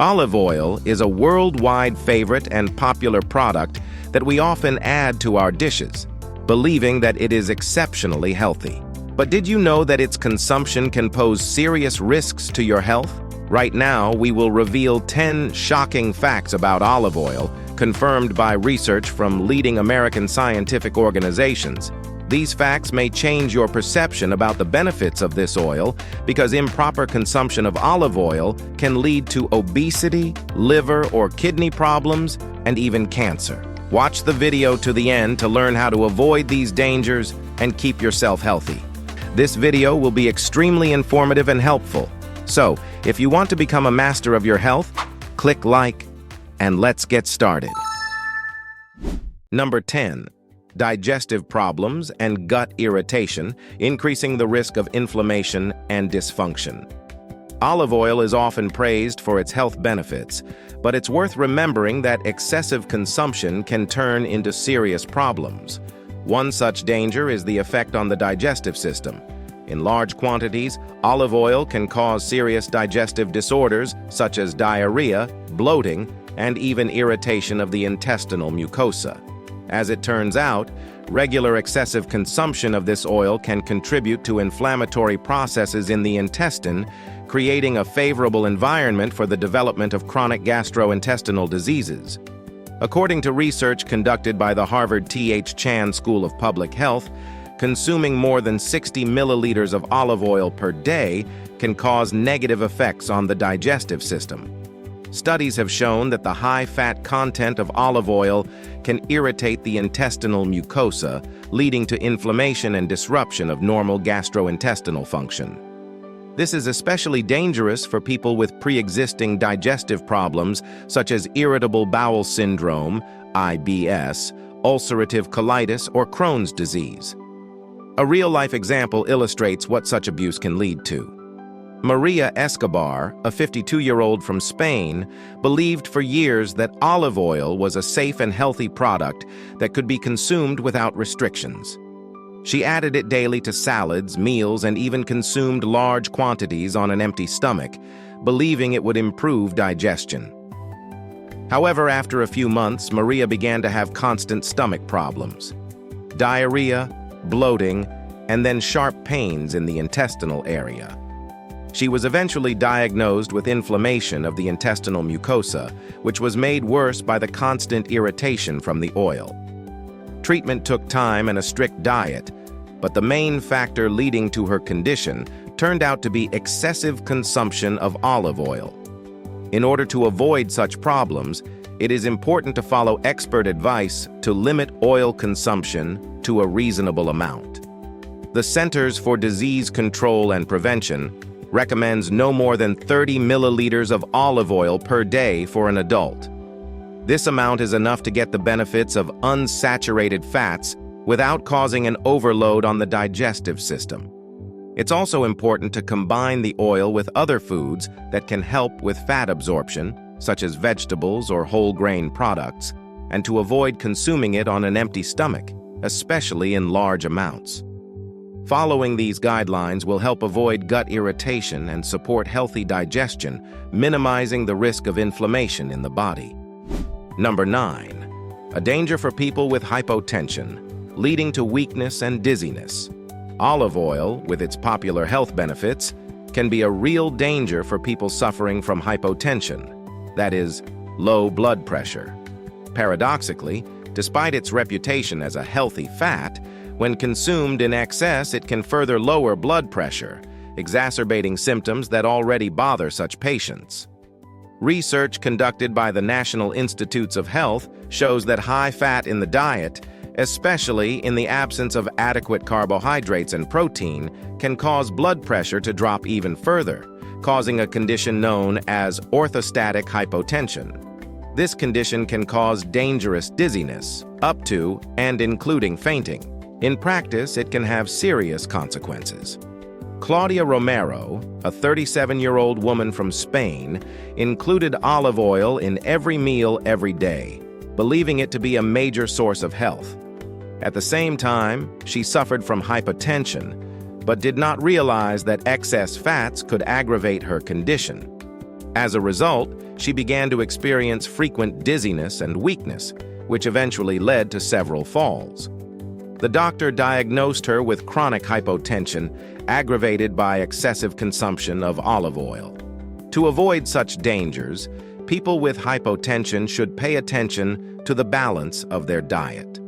Olive oil is a worldwide favorite and popular product that we often add to our dishes, believing that it is exceptionally healthy. But did you know that its consumption can pose serious risks to your health? Right now, we will reveal 10 shocking facts about olive oil, confirmed by research from leading American scientific organizations. These facts may change your perception about the benefits of this oil because improper consumption of olive oil can lead to obesity, liver or kidney problems, and even cancer. Watch the video to the end to learn how to avoid these dangers and keep yourself healthy. This video will be extremely informative and helpful. So, if you want to become a master of your health, click like, and let's get started. Number 10. Digestive problems and gut irritation, increasing the risk of inflammation and dysfunction. Olive oil is often praised for its health benefits, but it's worth remembering that excessive consumption can turn into serious problems. One such danger is the effect on the digestive system. In large quantities, olive oil can cause serious digestive disorders such as diarrhea, bloating, and even irritation of the intestinal mucosa. As it turns out, regular excessive consumption of this oil can contribute to inflammatory processes in the intestine, creating a favorable environment for the development of chronic gastrointestinal diseases. According to research conducted by the Harvard T.H. Chan School of Public Health, consuming more than 60 milliliters of olive oil per day can cause negative effects on the digestive system. Studies have shown that the high-fat content of olive oil can irritate the intestinal mucosa, leading to inflammation and disruption of normal gastrointestinal function. This is especially dangerous for people with pre-existing digestive problems such as irritable bowel syndrome, IBS, ulcerative colitis, or Crohn's disease. A real-life example illustrates what such abuse can lead to. Maria Escobar, a 52-year-old from Spain, believed for years that olive oil was a safe and healthy product that could be consumed without restrictions. She added it daily to salads, meals, and even consumed large quantities on an empty stomach, believing it would improve digestion. However, after a few months, Maria began to have constant stomach problems, diarrhea, bloating, and then sharp pains in the intestinal area. She was eventually diagnosed with inflammation of the intestinal mucosa, which was made worse by the constant irritation from the oil. Treatment took time and a strict diet, but the main factor leading to her condition turned out to be excessive consumption of olive oil. In order to avoid such problems, it is important to follow expert advice to limit oil consumption to a reasonable amount. The Centers for Disease Control and Prevention recommends no more than 30 milliliters of olive oil per day for an adult. This amount is enough to get the benefits of unsaturated fats without causing an overload on the digestive system. It's also important to combine the oil with other foods that can help with fat absorption, such as vegetables or whole grain products, and to avoid consuming it on an empty stomach, especially in large amounts. Following these guidelines will help avoid gut irritation and support healthy digestion, minimizing the risk of inflammation in the body. Number 9. A danger for people with hypotension, leading to weakness and dizziness. Olive oil, with its popular health benefits, can be a real danger for people suffering from hypotension, that is, low blood pressure. Paradoxically, despite its reputation as a healthy fat, when consumed in excess, it can further lower blood pressure, exacerbating symptoms that already bother such patients. Research conducted by the National Institutes of Health shows that high fat in the diet, especially in the absence of adequate carbohydrates and protein, can cause blood pressure to drop even further, causing a condition known as orthostatic hypotension. This condition can cause dangerous dizziness, up to and including fainting. In practice, it can have serious consequences. Claudia Romero, a 37-year-old woman from Spain, included olive oil in every meal every day, believing it to be a major source of health. At the same time, she suffered from hypertension, but did not realize that excess fats could aggravate her condition. As a result, she began to experience frequent dizziness and weakness, which eventually led to several falls. The doctor diagnosed her with chronic hypotension, aggravated by excessive consumption of olive oil. To avoid such dangers, people with hypotension should pay attention to the balance of their diet.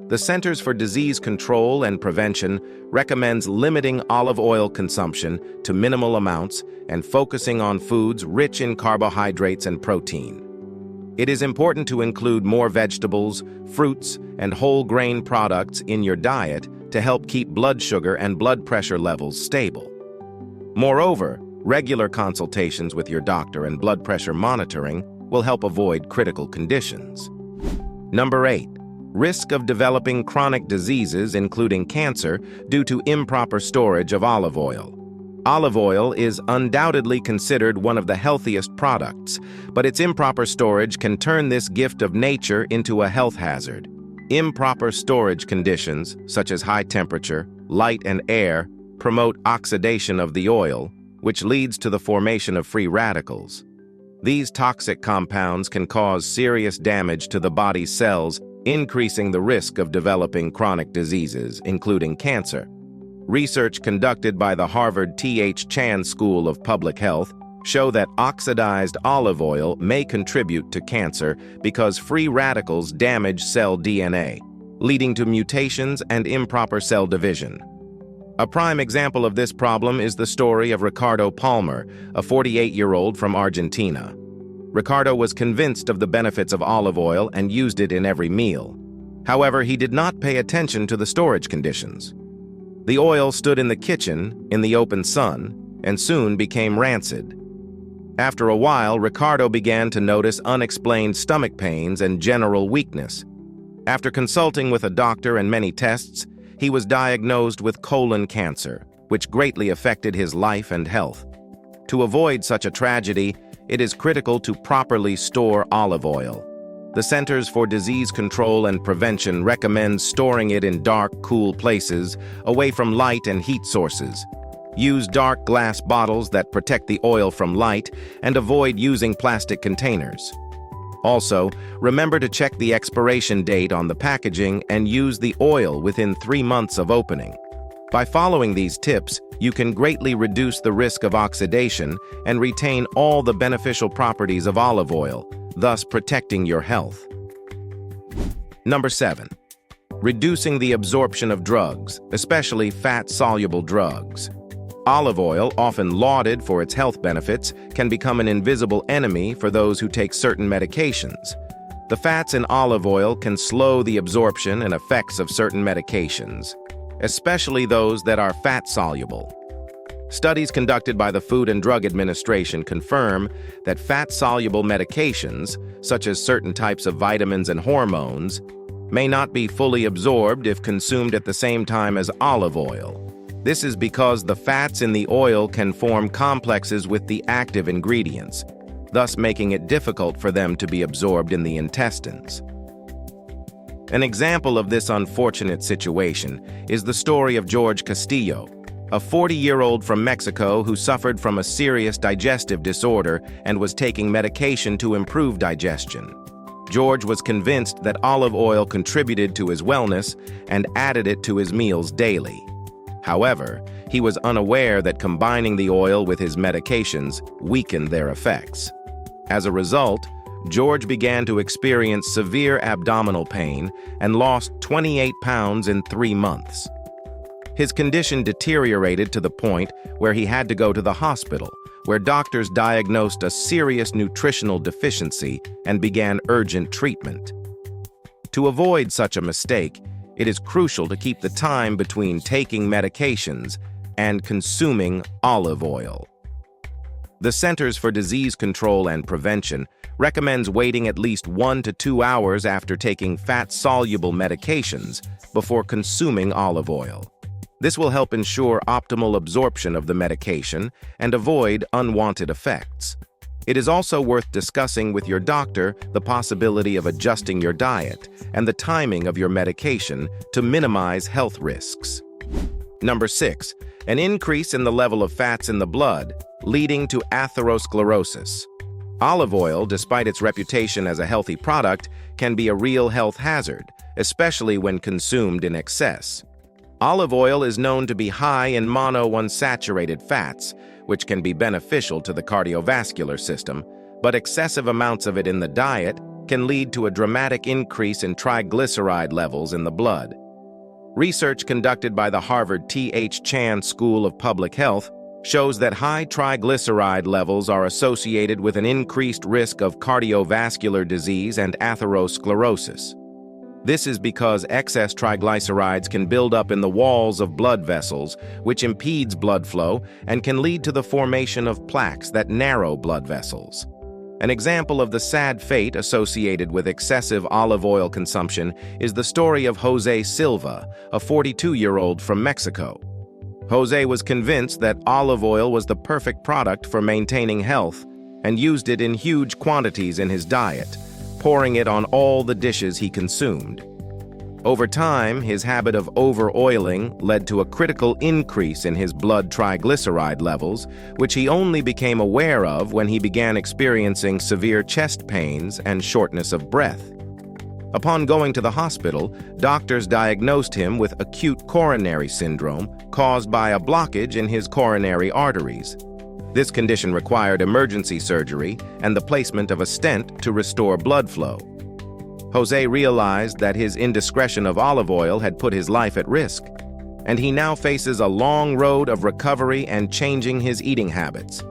The Centers for Disease Control and Prevention recommends limiting olive oil consumption to minimal amounts and focusing on foods rich in carbohydrates and protein. It is important to include more vegetables, fruits, and whole grain products in your diet to help keep blood sugar and blood pressure levels stable. Moreover, regular consultations with your doctor and blood pressure monitoring will help avoid critical conditions. Number 8. Risk of developing chronic diseases, including cancer, due to improper storage of olive oil. Olive oil is undoubtedly considered one of the healthiest products, but its improper storage can turn this gift of nature into a health hazard. Improper storage conditions, such as high temperature, light, and air, promote oxidation of the oil, which leads to the formation of free radicals. These toxic compounds can cause serious damage to the body's cells, increasing the risk of developing chronic diseases, including cancer. Research conducted by the Harvard T.H. Chan School of Public Health show that oxidized olive oil may contribute to cancer because free radicals damage cell DNA, leading to mutations and improper cell division. A prime example of this problem is the story of Ricardo Palmer, a 48-year-old from Argentina. Ricardo was convinced of the benefits of olive oil and used it in every meal. However, he did not pay attention to the storage conditions. The oil stood in the kitchen, in the open sun, and soon became rancid. After a while, Ricardo began to notice unexplained stomach pains and general weakness. After consulting with a doctor and many tests, he was diagnosed with colon cancer, which greatly affected his life and health. To avoid such a tragedy, it is critical to properly store olive oil. The Centers for Disease Control and Prevention recommends storing it in dark, cool places, away from light and heat sources. Use dark glass bottles that protect the oil from light and avoid using plastic containers. Also, remember to check the expiration date on the packaging and use the oil within 3 months of opening. By following these tips, you can greatly reduce the risk of oxidation and retain all the beneficial properties of olive oil, thus protecting your health. Number 7. Reducing the absorption of drugs, especially fat-soluble drugs. Olive oil, often lauded for its health benefits, can become an invisible enemy for those who take certain medications. The fats in olive oil can slow the absorption and effects of certain medications, especially those that are fat-soluble. Studies conducted by the Food and Drug Administration confirm that fat-soluble medications, such as certain types of vitamins and hormones, may not be fully absorbed if consumed at the same time as olive oil. This is because the fats in the oil can form complexes with the active ingredients, thus making it difficult for them to be absorbed in the intestines. An example of this unfortunate situation is the story of George Castillo, a 40-year-old from Mexico who suffered from a serious digestive disorder and was taking medication to improve digestion. George was convinced that olive oil contributed to his wellness and added it to his meals daily. However, he was unaware that combining the oil with his medications weakened their effects. As a result, George began to experience severe abdominal pain and lost 28 pounds in 3 months. His condition deteriorated to the point where he had to go to the hospital, where doctors diagnosed a serious nutritional deficiency and began urgent treatment. To avoid such a mistake, it is crucial to keep the time between taking medications and consuming olive oil. The Centers for Disease Control and Prevention recommends waiting at least 1 to 2 hours after taking fat-soluble medications before consuming olive oil. This will help ensure optimal absorption of the medication and avoid unwanted effects. It is also worth discussing with your doctor the possibility of adjusting your diet and the timing of your medication to minimize health risks. Number 6. An increase in the level of fats in the blood leading to atherosclerosis. Olive oil, despite its reputation as a healthy product, can be a real health hazard, especially when consumed in excess. Olive oil is known to be high in monounsaturated fats, which can be beneficial to the cardiovascular system, but excessive amounts of it in the diet can lead to a dramatic increase in triglyceride levels in the blood. Research conducted by the Harvard T.H. Chan School of Public Health shows that high triglyceride levels are associated with an increased risk of cardiovascular disease and atherosclerosis. This is because excess triglycerides can build up in the walls of blood vessels, which impedes blood flow and can lead to the formation of plaques that narrow blood vessels. An example of the sad fate associated with excessive olive oil consumption is the story of Jose Silva, a 42-year-old from Mexico. Jose was convinced that olive oil was the perfect product for maintaining health and used it in huge quantities in his diet, pouring it on all the dishes he consumed. Over time, his habit of over-oiling led to a critical increase in his blood triglyceride levels, which he only became aware of when he began experiencing severe chest pains and shortness of breath. Upon going to the hospital, doctors diagnosed him with acute coronary syndrome caused by a blockage in his coronary arteries. This condition required emergency surgery and the placement of a stent to restore blood flow. Jose realized that his indiscretion of olive oil had put his life at risk, and he now faces a long road of recovery and changing his eating habits.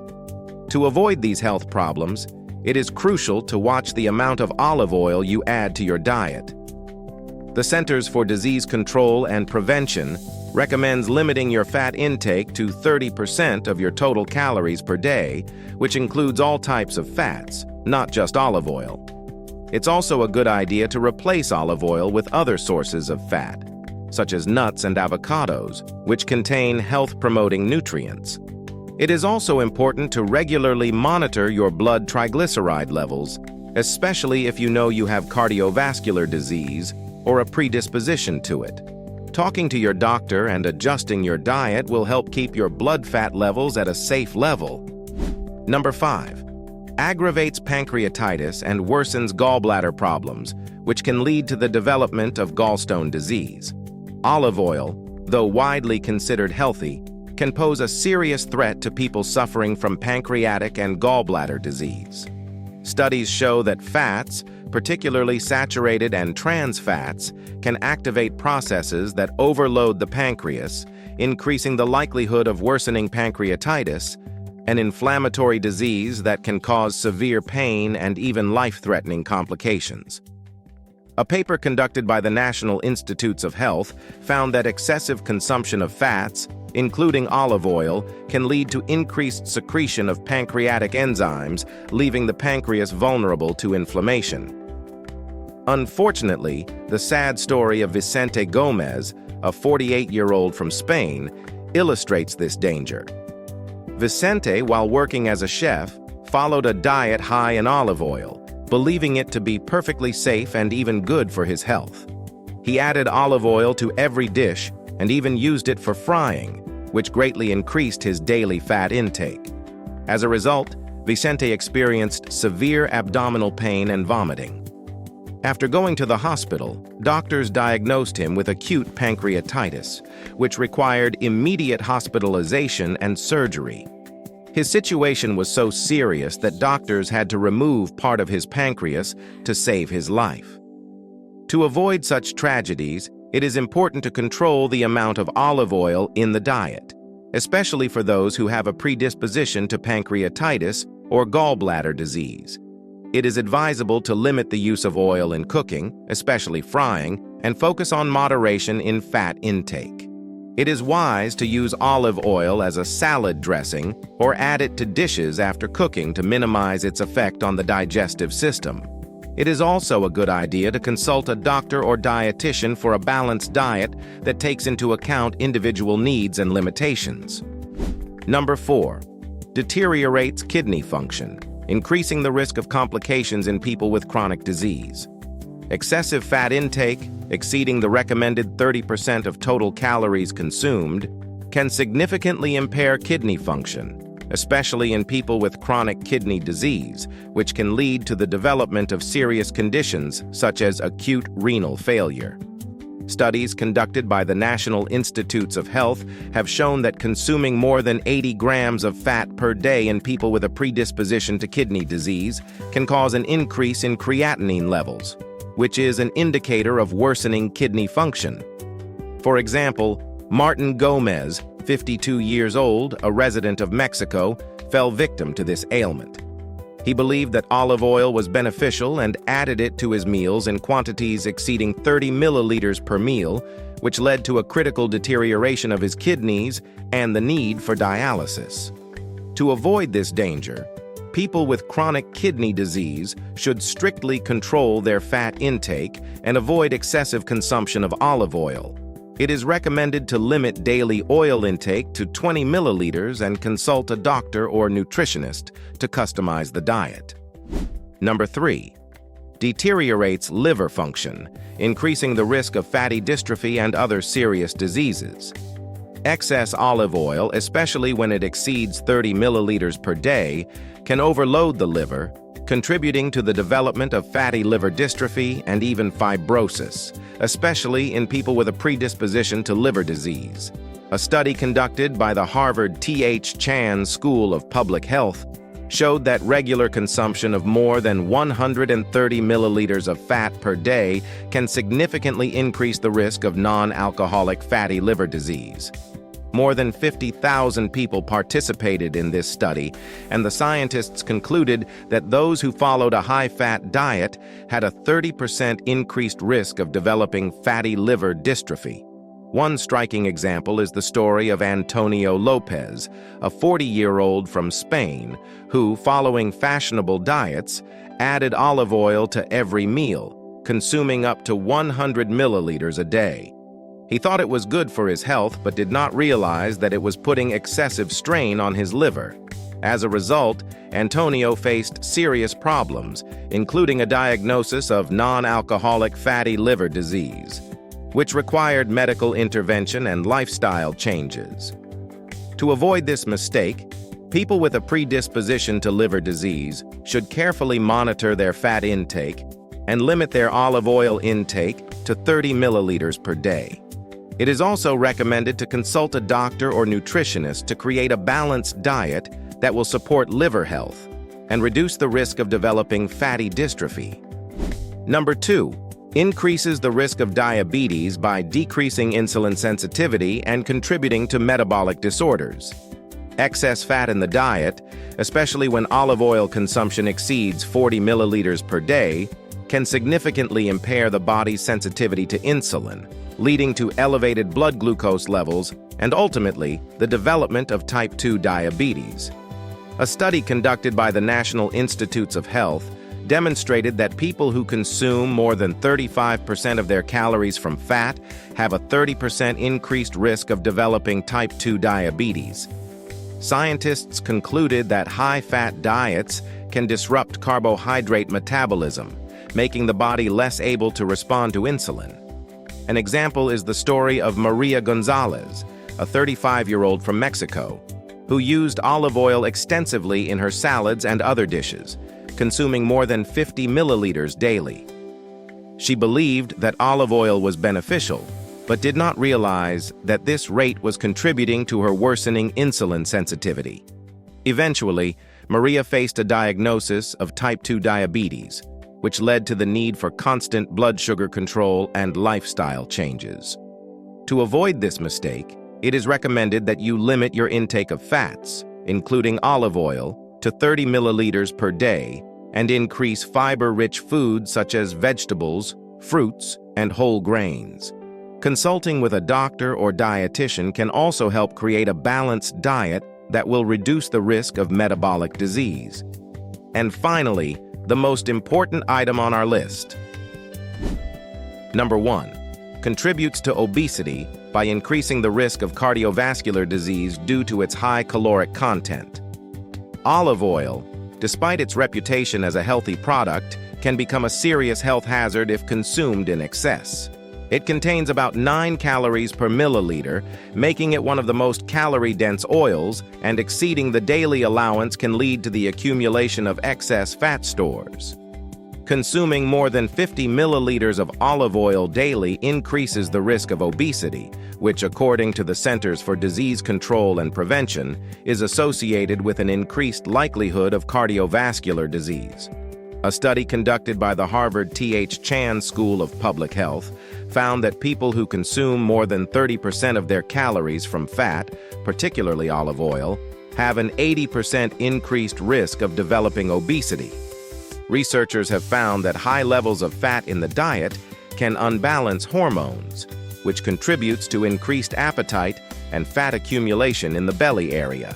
To avoid these health problems, it is crucial to watch the amount of olive oil you add to your diet. The Centers for Disease Control and Prevention recommends limiting your fat intake to 30% of your total calories per day, which includes all types of fats, not just olive oil. It's also a good idea to replace olive oil with other sources of fat, such as nuts and avocados, which contain health-promoting nutrients. It is also important to regularly monitor your blood triglyceride levels, especially if you know you have cardiovascular disease or a predisposition to it. Talking to your doctor and adjusting your diet will help keep your blood fat levels at a safe level. Number 5. Aggravates pancreatitis and worsens gallbladder problems, which can lead to the development of gallstone disease. Olive oil, though widely considered healthy, can pose a serious threat to people suffering from pancreatic and gallbladder disease. Studies show that fats, particularly saturated and trans fats, can activate processes that overload the pancreas, increasing the likelihood of worsening pancreatitis, an inflammatory disease that can cause severe pain and even life-threatening complications. A paper conducted by the National Institutes of Health found that excessive consumption of fats, including olive oil, can lead to increased secretion of pancreatic enzymes, leaving the pancreas vulnerable to inflammation. Unfortunately, the sad story of Vicente Gomez, a 48-year-old from Spain, illustrates this danger. Vicente, while working as a chef, followed a diet high in olive oil, believing it to be perfectly safe and even good for his health. He added olive oil to every dish and even used it for frying, which greatly increased his daily fat intake. As a result, Vicente experienced severe abdominal pain and vomiting. After going to the hospital, doctors diagnosed him with acute pancreatitis, which required immediate hospitalization and surgery. His situation was so serious that doctors had to remove part of his pancreas to save his life. To avoid such tragedies, it is important to control the amount of olive oil in the diet, especially for those who have a predisposition to pancreatitis or gallbladder disease. It is advisable to limit the use of oil in cooking, especially frying, and focus on moderation in fat intake. It is wise to use olive oil as a salad dressing or add it to dishes after cooking to minimize its effect on the digestive system. It is also a good idea to consult a doctor or dietitian for a balanced diet that takes into account individual needs and limitations. Number 4. Deteriorates kidney function, increasing the risk of complications in people with chronic disease. Excessive fat intake, exceeding the recommended 30% of total calories consumed, can significantly impair kidney function. especially in people with chronic kidney disease, which can lead to the development of serious conditions such as acute renal failure. Studies conducted by the National Institutes of Health have shown that consuming more than 80 grams of fat per day in people with a predisposition to kidney disease can cause an increase in creatinine levels, which is an indicator of worsening kidney function. For example, Martin Gomez, 52 years old, a resident of Mexico, fell victim to this ailment. He believed that olive oil was beneficial and added it to his meals in quantities exceeding 30 milliliters per meal, which led to a critical deterioration of his kidneys and the need for dialysis. To avoid this danger, people with chronic kidney disease should strictly control their fat intake and avoid excessive consumption of olive oil. It is recommended to limit daily oil intake to 20 milliliters and consult a doctor or nutritionist to customize the diet. Number 3. Deteriorates liver function, increasing the risk of fatty dystrophy and other serious diseases. Excess olive oil, especially when it exceeds 30 milliliters per day, can overload the liver, contributing to the development of fatty liver dystrophy and even fibrosis, especially in people with a predisposition to liver disease. A study conducted by the Harvard T.H. Chan School of Public Health showed that regular consumption of more than 130 milliliters of fat per day can significantly increase the risk of non-alcoholic fatty liver disease. More than 50,000 people participated in this study, and the scientists concluded that those who followed a high-fat diet had a 30% increased risk of developing fatty liver dystrophy. One striking example is the story of Antonio Lopez, a 40-year-old from Spain, who, following fashionable diets, added olive oil to every meal, consuming up to 100 milliliters a day. He thought it was good for his health, but did not realize that it was putting excessive strain on his liver. As a result, Antonio faced serious problems, including a diagnosis of non-alcoholic fatty liver disease, which required medical intervention and lifestyle changes. To avoid this mistake, people with a predisposition to liver disease should carefully monitor their fat intake and limit their olive oil intake to 30 milliliters per day. It is also recommended to consult a doctor or nutritionist to create a balanced diet that will support liver health and reduce the risk of developing fatty dystrophy. Number 2. Increases the risk of diabetes by decreasing insulin sensitivity and contributing to metabolic disorders. Excess fat in the diet, especially when olive oil consumption exceeds 40 milliliters per day, can significantly impair the body's sensitivity to insulin, leading to elevated blood glucose levels and ultimately the development of type 2 diabetes. A study conducted by the National Institutes of Health demonstrated that people who consume more than 35% of their calories from fat have a 30% increased risk of developing type 2 diabetes. Scientists concluded that high-fat diets can disrupt carbohydrate metabolism, making the body less able to respond to insulin. An example is the story of Maria Gonzalez, a 35-year-old from Mexico, who used olive oil extensively in her salads and other dishes, consuming more than 50 milliliters daily. She believed that olive oil was beneficial, but did not realize that this rate was contributing to her worsening insulin sensitivity. Eventually, Maria faced a diagnosis of type 2 diabetes, which led to the need for constant blood sugar control and lifestyle changes. To avoid this mistake, it is recommended that you limit your intake of fats, including olive oil, to 30 milliliters per day and increase fiber-rich foods such as vegetables, fruits, and whole grains. Consulting with a doctor or dietitian can also help create a balanced diet that will reduce the risk of metabolic disease. And finally, the most important item on our list. Number 1. Contributes to obesity by increasing the risk of cardiovascular disease due to its high caloric content. Olive oil, despite its reputation as a healthy product, can become a serious health hazard if consumed in excess. It contains about 9 calories per milliliter, making it one of the most calorie-dense oils, and exceeding the daily allowance can lead to the accumulation of excess fat stores. Consuming more than 50 milliliters of olive oil daily increases the risk of obesity, which, according to the Centers for Disease Control and Prevention, is associated with an increased likelihood of cardiovascular disease. A study conducted by the Harvard T.H. Chan School of Public Health found that people who consume more than 30% of their calories from fat, particularly olive oil, have an 80% increased risk of developing obesity. Researchers have found that high levels of fat in the diet can unbalance hormones, which contributes to increased appetite and fat accumulation in the belly area.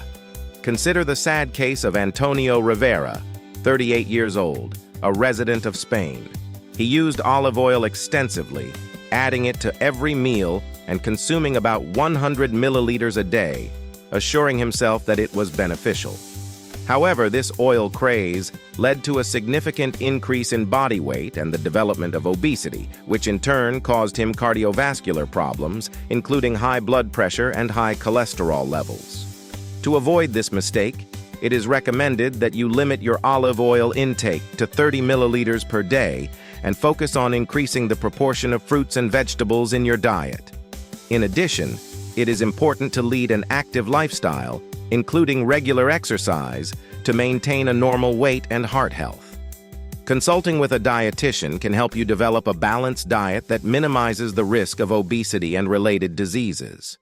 Consider the sad case of Antonio Rivera, 38 years old, a resident of Spain. He used olive oil extensively, adding it to every meal and consuming about 100 milliliters a day, assuring himself that it was beneficial. However, this oil craze led to a significant increase in body weight and the development of obesity, which in turn caused him cardiovascular problems, including high blood pressure and high cholesterol levels. To avoid this mistake, it is recommended that you limit your olive oil intake to 30 milliliters per day and focus on increasing the proportion of fruits and vegetables in your diet. In addition, it is important to lead an active lifestyle, including regular exercise, to maintain a normal weight and heart health. Consulting with a dietitian can help you develop a balanced diet that minimizes the risk of obesity and related diseases.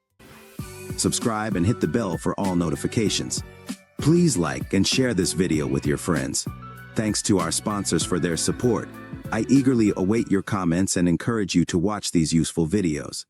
Subscribe and hit the bell for all notifications. Please like and share this video with your friends. Thanks to our sponsors for their support. I eagerly await your comments and encourage you to watch these useful videos.